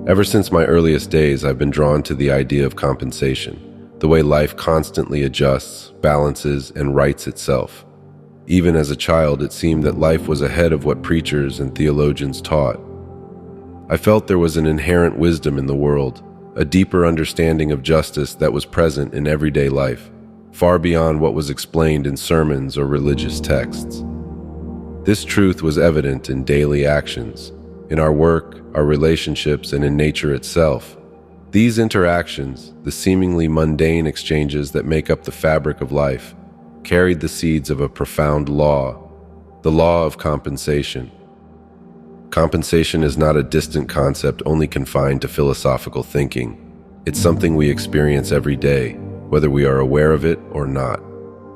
Ever since my earliest days, I've been drawn to the idea of compensation, the way life constantly adjusts, balances, and rights itself. Even as a child, it seemed that life was ahead of what preachers and theologians taught. I felt there was an inherent wisdom in the world, a deeper understanding of justice that was present in everyday life, far beyond what was explained in sermons or religious texts. This truth was evident in daily actions, in our work, our relationships, and in nature itself. These interactions, the seemingly mundane exchanges that make up the fabric of life, carried the seeds of a profound law, the law of compensation. Compensation is not a distant concept only confined to philosophical thinking. It's something we experience every day, whether we are aware of it or not.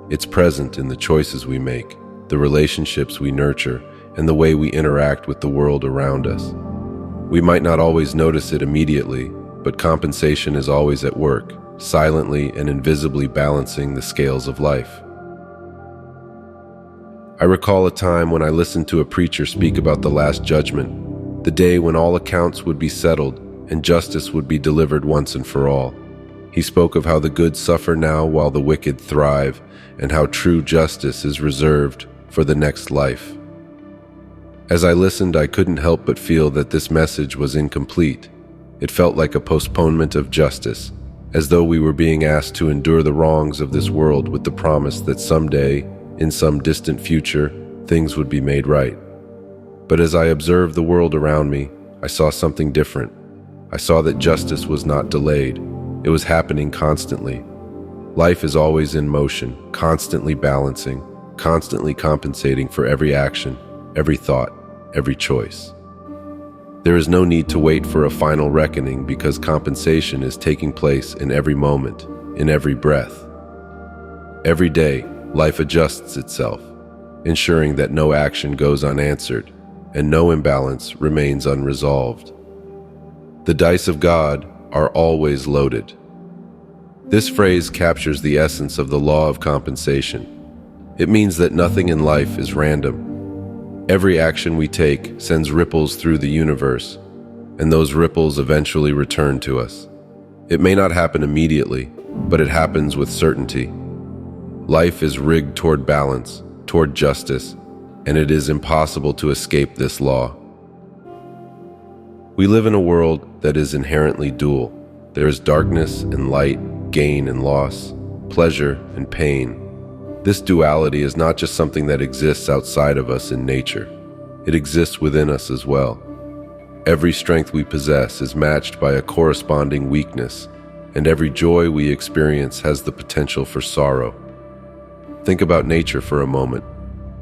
It's present in the choices we make, the relationships we nurture, and the way we interact with the world around us. We might not always notice it immediately, but compensation is always at work, silently and invisibly balancing the scales of life. I recall a time when I listened to a preacher speak about the Last Judgment, the day when all accounts would be settled and justice would be delivered once and for all. He spoke of how the good suffer now while the wicked thrive, and how true justice is reserved for the next life. As I listened, I couldn't help but feel that this message was incomplete. It felt like a postponement of justice, as though we were being asked to endure the wrongs of this world with the promise that someday, in some distant future, things would be made right. But as I observed the world around me, I saw something different. I saw that justice was not delayed. It was happening constantly. Life is always in motion, constantly balancing, constantly compensating for every action, every thought, every choice. There is no need to wait for a final reckoning because compensation is taking place in every moment, in every breath. Every day, life adjusts itself, ensuring that no action goes unanswered and no imbalance remains unresolved. The dice of God are always loaded. This phrase captures the essence of the law of compensation. It means that nothing in life is random. Every action we take sends ripples through the universe, and those ripples eventually return to us. It may not happen immediately, but it happens with certainty. Life is rigged toward balance, toward justice, and it is impossible to escape this law. We live in a world that is inherently dual. There is darkness and light, gain and loss, pleasure and pain. This duality is not just something that exists outside of us in nature. It exists within us as well. Every strength we possess is matched by a corresponding weakness, and every joy we experience has the potential for sorrow. Think about nature for a moment.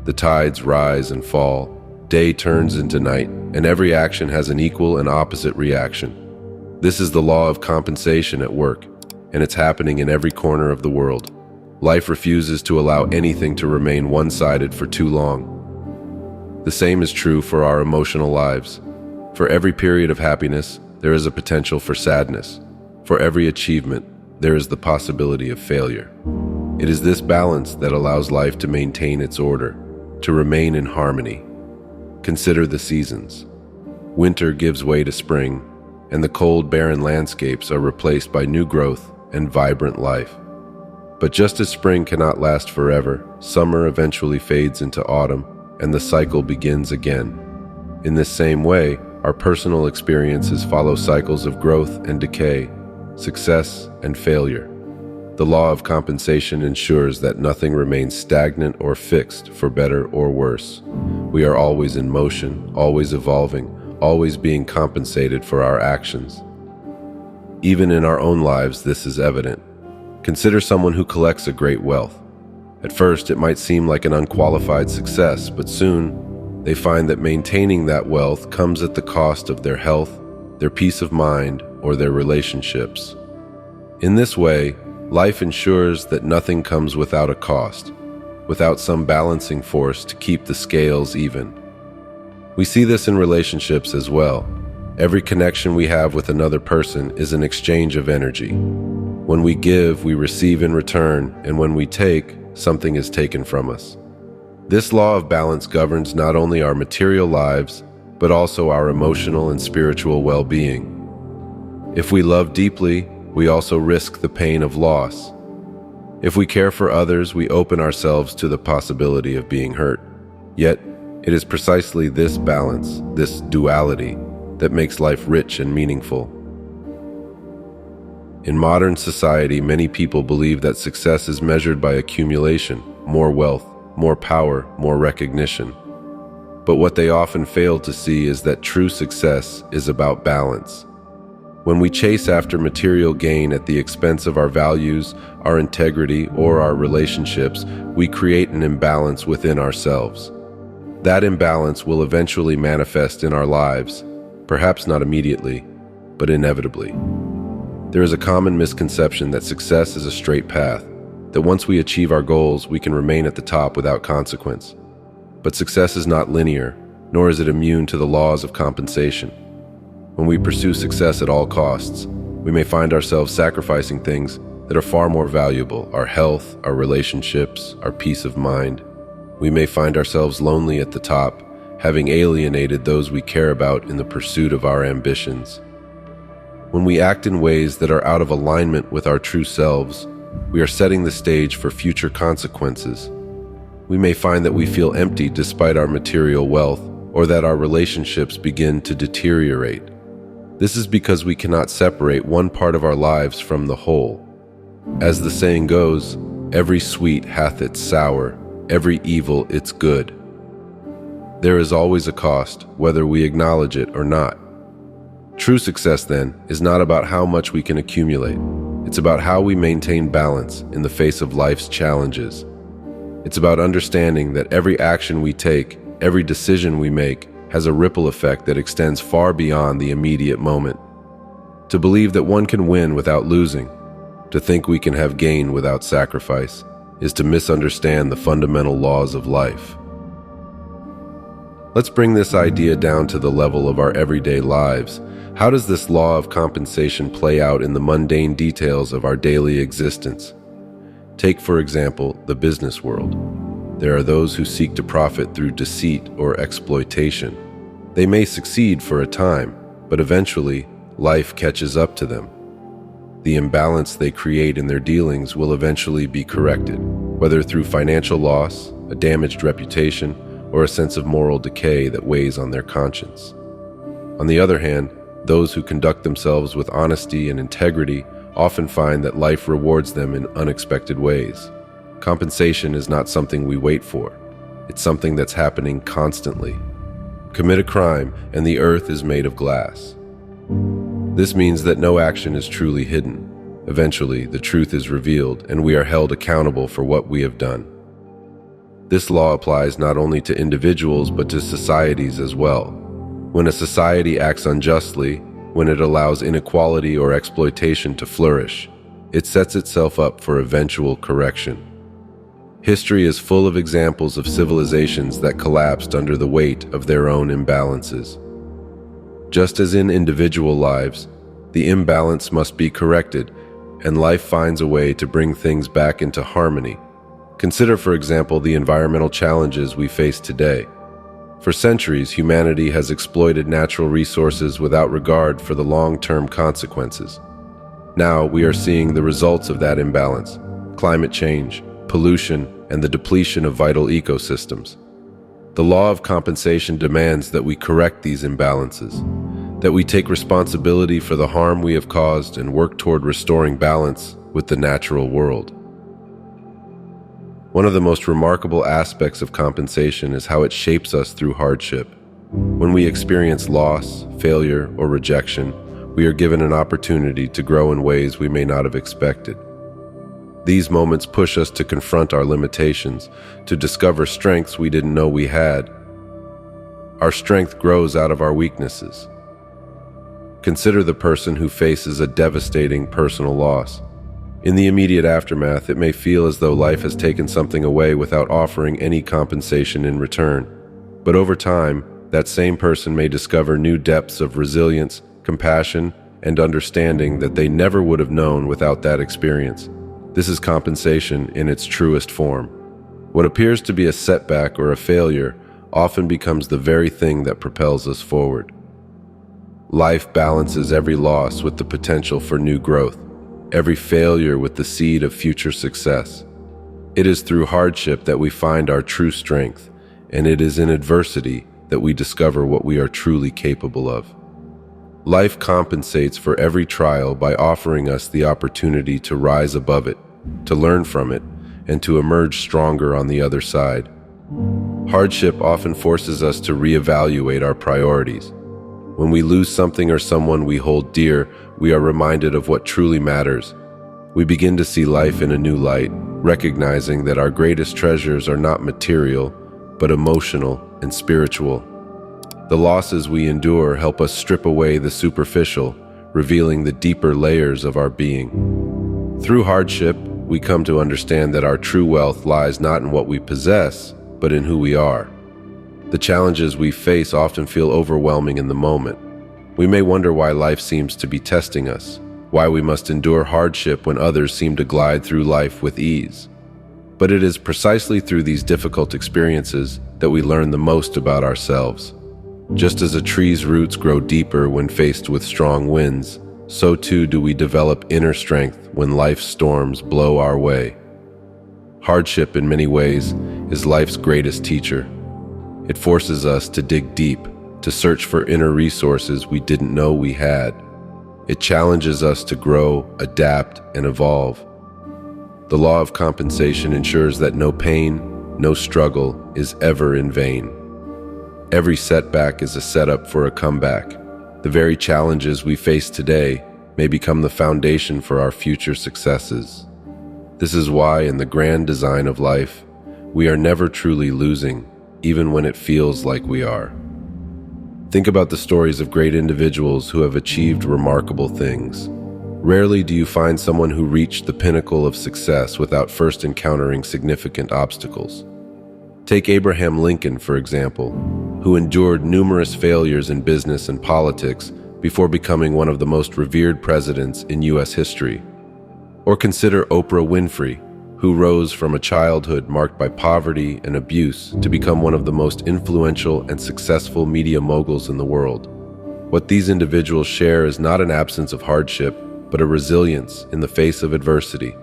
The tides rise and fall, day turns into night, and every action has an equal and opposite reaction. This is the law of compensation at work, and it's happening in every corner of the world. Life refuses to allow anything to remain one-sided for too long. The same is true for our emotional lives. For every period of happiness, there is a potential for sadness. For every achievement, there is the possibility of failure. It is this balance that allows life to maintain its order, to remain in harmony. Consider the seasons. Winter gives way to spring, and the cold, barren landscapes are replaced by new growth and vibrant life. But just as spring cannot last forever, summer eventually fades into autumn, and the cycle begins again. In this same way, our personal experiences follow cycles of growth and decay, success and failure. The law of compensation ensures that nothing remains stagnant or fixed for better or worse. We are always in motion, always evolving, always being compensated for our actions. Even in our own lives, this is evident. Consider someone who collects a great wealth. At first, it might seem like an unqualified success, but soon, they find that maintaining that wealth comes at the cost of their health, their peace of mind, or their relationships. In this way, life ensures that nothing comes without a cost, without some balancing force to keep the scales even. We see this in relationships as well. Every connection we have with another person is an exchange of energy. When we give, we receive in return, and when we take, something is taken from us. This law of balance governs not only our material lives, but also our emotional and spiritual well-being. If we love deeply, we also risk the pain of loss. If we care for others, we open ourselves to the possibility of being hurt. Yet, it is precisely this balance, this duality, that makes life rich and meaningful. In modern society, many people believe that success is measured by accumulation, more wealth, more power, more recognition. But what they often fail to see is that true success is about balance. When we chase after material gain at the expense of our values, our integrity, or our relationships, we create an imbalance within ourselves. That imbalance will eventually manifest in our lives, perhaps not immediately, but inevitably. There is a common misconception that success is a straight path, that once we achieve our goals, we can remain at the top without consequence. But success is not linear, nor is it immune to the laws of compensation. When we pursue success at all costs, we may find ourselves sacrificing things that are far more valuable: our health, our relationships, our peace of mind. We may find ourselves lonely at the top, having alienated those we care about in the pursuit of our ambitions. When we act in ways that are out of alignment with our true selves, we are setting the stage for future consequences. We may find that we feel empty despite our material wealth, or that our relationships begin to deteriorate. This is because we cannot separate one part of our lives from the whole. As the saying goes, every sweet hath its sour, every evil its good. There is always a cost, whether we acknowledge it or not. True success, then, is not about how much we can accumulate. It's about how we maintain balance in the face of life's challenges. It's about understanding that every action we take, every decision we make, has a ripple effect that extends far beyond the immediate moment. To believe that one can win without losing, to think we can have gain without sacrifice, is to misunderstand the fundamental laws of life. Let's bring this idea down to the level of our everyday lives. How does this law of compensation play out in the mundane details of our daily existence? Take, for example, the business world. There are those who seek to profit through deceit or exploitation. They may succeed for a time, but eventually, life catches up to them. The imbalance they create in their dealings will eventually be corrected, whether through financial loss, a damaged reputation, or a sense of moral decay that weighs on their conscience. On the other hand, those who conduct themselves with honesty and integrity often find that life rewards them in unexpected ways. Compensation is not something we wait for. It's something that's happening constantly. Commit a crime, and the earth is made of glass. This means that no action is truly hidden. Eventually, the truth is revealed, and we are held accountable for what we have done. This law applies not only to individuals, but to societies as well. When a society acts unjustly, when it allows inequality or exploitation to flourish, it sets itself up for eventual correction. History is full of examples of civilizations that collapsed under the weight of their own imbalances. Just as in individual lives, the imbalance must be corrected, and life finds a way to bring things back into harmony. Consider, for example, the environmental challenges we face today. For centuries, humanity has exploited natural resources without regard for the long-term consequences. Now we are seeing the results of that imbalance: climate change, pollution, and the depletion of vital ecosystems. The law of compensation demands that we correct these imbalances, that we take responsibility for the harm we have caused and work toward restoring balance with the natural world. One of the most remarkable aspects of compensation is how it shapes us through hardship. When we experience loss, failure, or rejection, we are given an opportunity to grow in ways we may not have expected. These moments push us to confront our limitations, to discover strengths we didn't know we had. Our strength grows out of our weaknesses. Consider the person who faces a devastating personal loss. In the immediate aftermath, it may feel as though life has taken something away without offering any compensation in return. But over time, that same person may discover new depths of resilience, compassion, and understanding that they never would have known without that experience. This is compensation in its truest form. What appears to be a setback or a failure often becomes the very thing that propels us forward. Life balances every loss with the potential for new growth, every failure with the seed of future success. It is through hardship that we find our true strength, and it is in adversity that we discover what we are truly capable of. Life compensates for every trial by offering us the opportunity to rise above it, to learn from it, and to emerge stronger on the other side. Hardship often forces us to reevaluate our priorities. When we lose something or someone we hold dear, we are reminded of what truly matters. We begin to see life in a new light, recognizing that our greatest treasures are not material, but emotional and spiritual. The losses we endure help us strip away the superficial, revealing the deeper layers of our being. Through hardship, we come to understand that our true wealth lies not in what we possess, but in who we are. The challenges we face often feel overwhelming in the moment. We may wonder why life seems to be testing us, why we must endure hardship when others seem to glide through life with ease. But it is precisely through these difficult experiences that we learn the most about ourselves. Just as a tree's roots grow deeper when faced with strong winds, so too do we develop inner strength when life's storms blow our way. Hardship, in many ways, is life's greatest teacher. It forces us to dig deep, to search for inner resources we didn't know we had. It challenges us to grow, adapt, and evolve. The law of compensation ensures that no pain, no struggle is ever in vain. Every setback is a setup for a comeback. The very challenges we face today may become the foundation for our future successes. This is why, in the grand design of life, we are never truly losing, even when it feels like we are. Think about the stories of great individuals who have achieved remarkable things. Rarely do you find someone who reached the pinnacle of success without first encountering significant obstacles. Take Abraham Lincoln, for example, who endured numerous failures in business and politics before becoming one of the most revered presidents in U.S. history. Or consider Oprah Winfrey, who rose from a childhood marked by poverty and abuse to become one of the most influential and successful media moguls in the world. What these individuals share is not an absence of hardship, but a resilience in the face of adversity.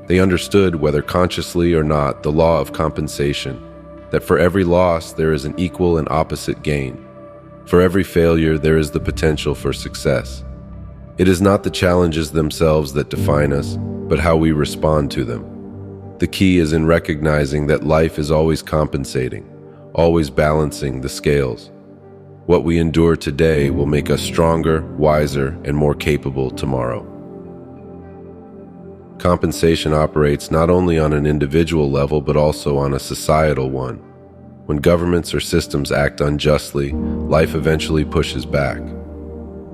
They understood, whether consciously or not, the law of compensation, that for every loss there is an equal and opposite gain. For every failure there is the potential for success. It is not the challenges themselves that define us, but how we respond to them. The key is in recognizing that life is always compensating, always balancing the scales. What we endure today will make us stronger, wiser, and more capable tomorrow. Compensation operates not only on an individual level, but also on a societal one. When governments or systems act unjustly, life eventually pushes back.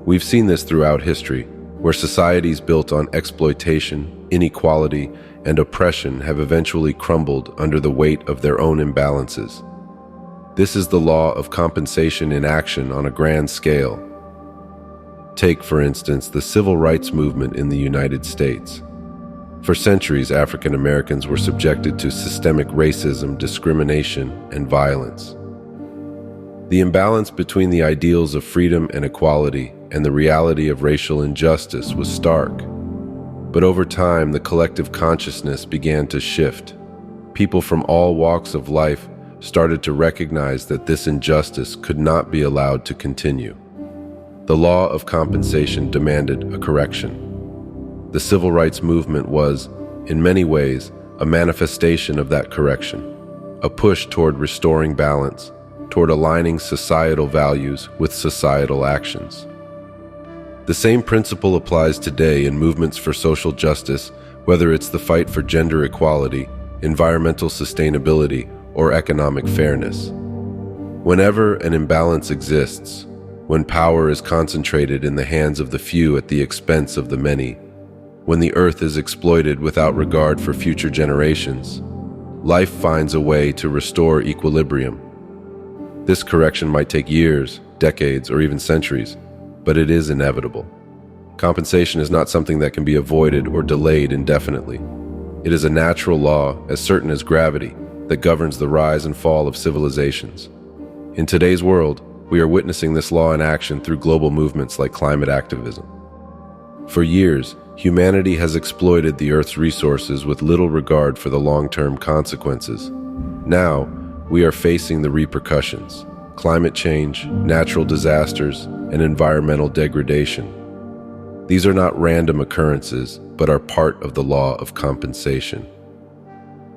We've seen this throughout history, where societies built on exploitation, inequality, and oppression have eventually crumbled under the weight of their own imbalances. This is the law of compensation in action on a grand scale. Take, for instance, the civil rights movement in the United States. For centuries, African Americans were subjected to systemic racism, discrimination, and violence. The imbalance between the ideals of freedom and equality and the reality of racial injustice was stark. But over time, the collective consciousness began to shift. People from all walks of life started to recognize that this injustice could not be allowed to continue. The law of compensation demanded a correction. The civil rights movement was, in many ways, a manifestation of that correction, a push toward restoring balance, toward aligning societal values with societal actions. The same principle applies today in movements for social justice, whether it's the fight for gender equality, environmental sustainability, or economic fairness. Whenever an imbalance exists, when power is concentrated in the hands of the few at the expense of the many, when the earth is exploited without regard for future generations, life finds a way to restore equilibrium. This correction might take years, decades, or even centuries, but it is inevitable. Compensation is not something that can be avoided or delayed indefinitely. It is a natural law, as certain as gravity, that governs the rise and fall of civilizations. In today's world, We are witnessing this law in action through global movements like climate activism. For years, humanity has exploited the Earth's resources with little regard for the long-term consequences. Now, we are facing the repercussions: climate change, natural disasters, and environmental degradation. These are not random occurrences, but are part of the law of compensation.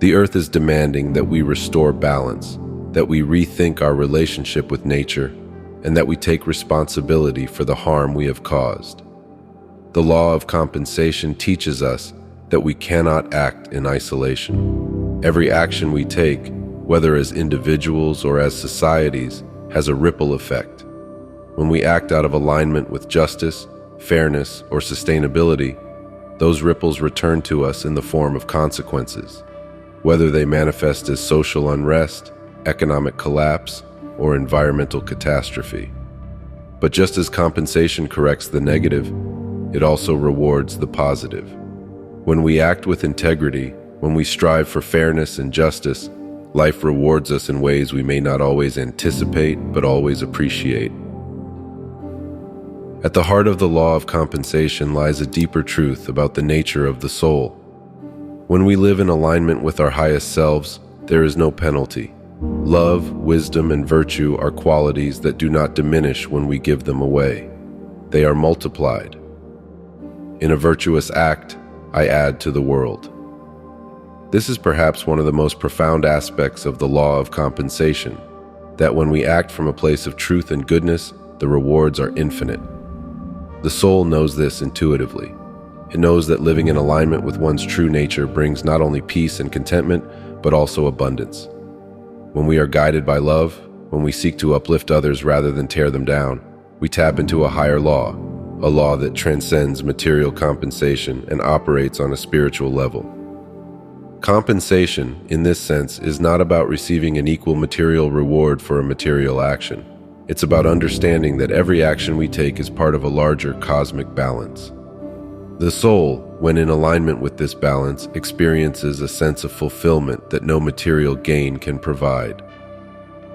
The Earth is demanding that we restore balance, that we rethink our relationship with nature, and that we take responsibility for the harm we have caused. The law of compensation teaches us that we cannot act in isolation. Every action we take, whether as individuals or as societies, has a ripple effect. When we act out of alignment with justice, fairness, or sustainability, those ripples return to us in the form of consequences, whether they manifest as social unrest, economic collapse, or environmental catastrophe. But just as compensation corrects the negative, it also rewards the positive. When we act with integrity, when we strive for fairness and justice, life rewards us in ways we may not always anticipate, but always appreciate. At the heart of the law of compensation lies a deeper truth about the nature of the soul. When we live in alignment with our highest selves, there is no penalty. Love, wisdom, and virtue are qualities that do not diminish when we give them away. They are multiplied. In a virtuous act, I add to the world. This is perhaps one of the most profound aspects of the law of compensation, that when we act from a place of truth and goodness, the rewards are infinite. The soul knows this intuitively. It knows that living in alignment with one's true nature brings not only peace and contentment, but also abundance. When we are guided by love, when we seek to uplift others rather than tear them down, we tap into a higher law, a law that transcends material compensation and operates on a spiritual level. Compensation, in this sense, is not about receiving an equal material reward for a material action. It's about understanding that every action we take is part of a larger cosmic balance. The soul, when in alignment with this balance, experiences a sense of fulfillment that no material gain can provide.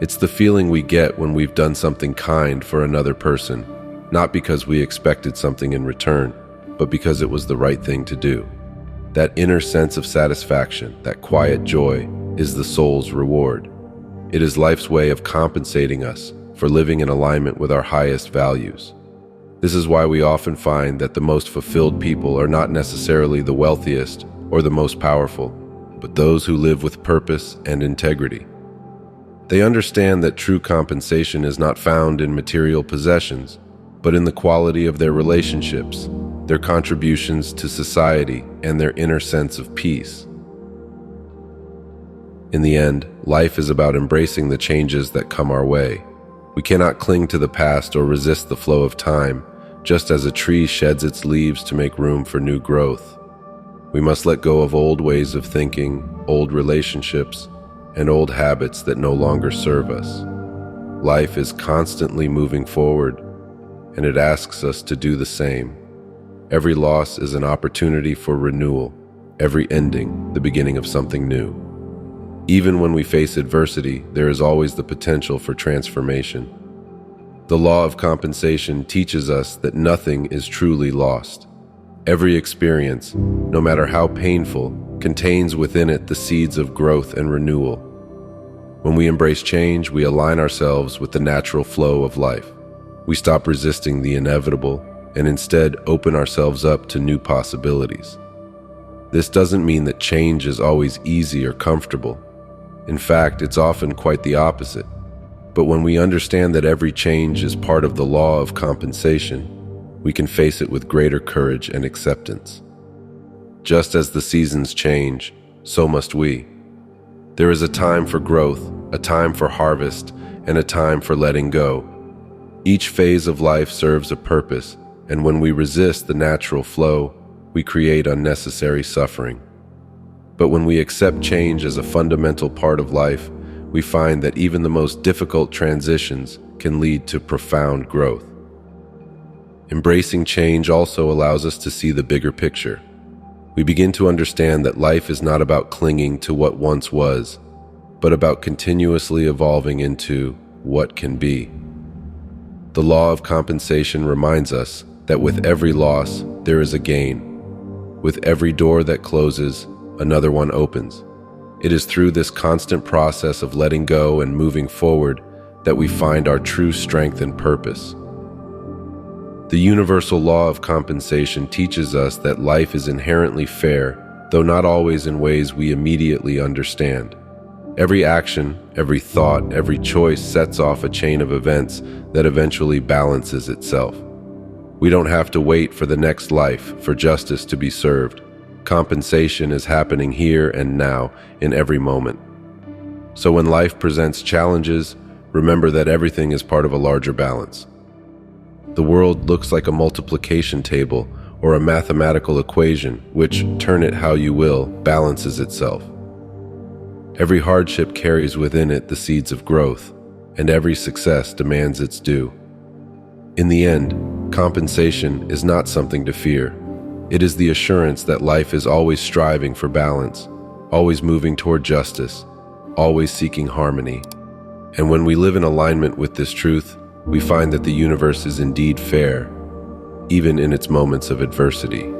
It's the feeling we get when we've done something kind for another person, not because we expected something in return, but because it was the right thing to do. That inner sense of satisfaction, that quiet joy, is the soul's reward. It is life's way of compensating us for living in alignment with our highest values. This is why we often find that the most fulfilled people are not necessarily the wealthiest or the most powerful, but those who live with purpose and integrity. They understand that true compensation is not found in material possessions, but in the quality of their relationships, their contributions to society, and their inner sense of peace. In the end, life is about embracing the changes that come our way. We cannot cling to the past or resist the flow of time, just as a tree sheds its leaves to make room for new growth. We must let go of old ways of thinking, old relationships, and old habits that no longer serve us. Life is constantly moving forward, and it asks us to do the same. Every loss is an opportunity for renewal, every ending the beginning of something new. Even when we face adversity, there is always the potential for transformation. The law of compensation teaches us that nothing is truly lost. Every experience, no matter how painful, contains within it the seeds of growth and renewal. When we embrace change, we align ourselves with the natural flow of life. We stop resisting the inevitable and instead open ourselves up to new possibilities. This doesn't mean that change is always easy or comfortable. In fact, it's often quite the opposite. But when we understand that every change is part of the law of compensation, we can face it with greater courage and acceptance. Just as the seasons change, so must we. There is a time for growth, a time for harvest, and a time for letting go. Each phase of life serves a purpose, and when we resist the natural flow, we create unnecessary suffering. But when we accept change as a fundamental part of life, we find that even the most difficult transitions can lead to profound growth. Embracing change also allows us to see the bigger picture. We begin to understand that life is not about clinging to what once was, but about continuously evolving into what can be. The law of compensation reminds us that with every loss, there is a gain. With every door that closes, another one opens. It is through this constant process of letting go and moving forward that we find our true strength and purpose. The universal law of compensation teaches us that life is inherently fair, though not always in ways we immediately understand. Every action, every thought, every choice sets off a chain of events that eventually balances itself. We don't have to wait for the next life for justice to be served. Compensation is happening here and now, in every moment. So when life presents challenges, remember that everything is part of a larger balance. The world looks like a multiplication table or a mathematical equation, which, turn it how you will, balances itself. Every hardship carries within it the seeds of growth, and every success demands its due. In the end, compensation is not something to fear. It is the assurance that life is always striving for balance, always moving toward justice, always seeking harmony. And when we live in alignment with this truth, we find that the universe is indeed fair, even in its moments of adversity.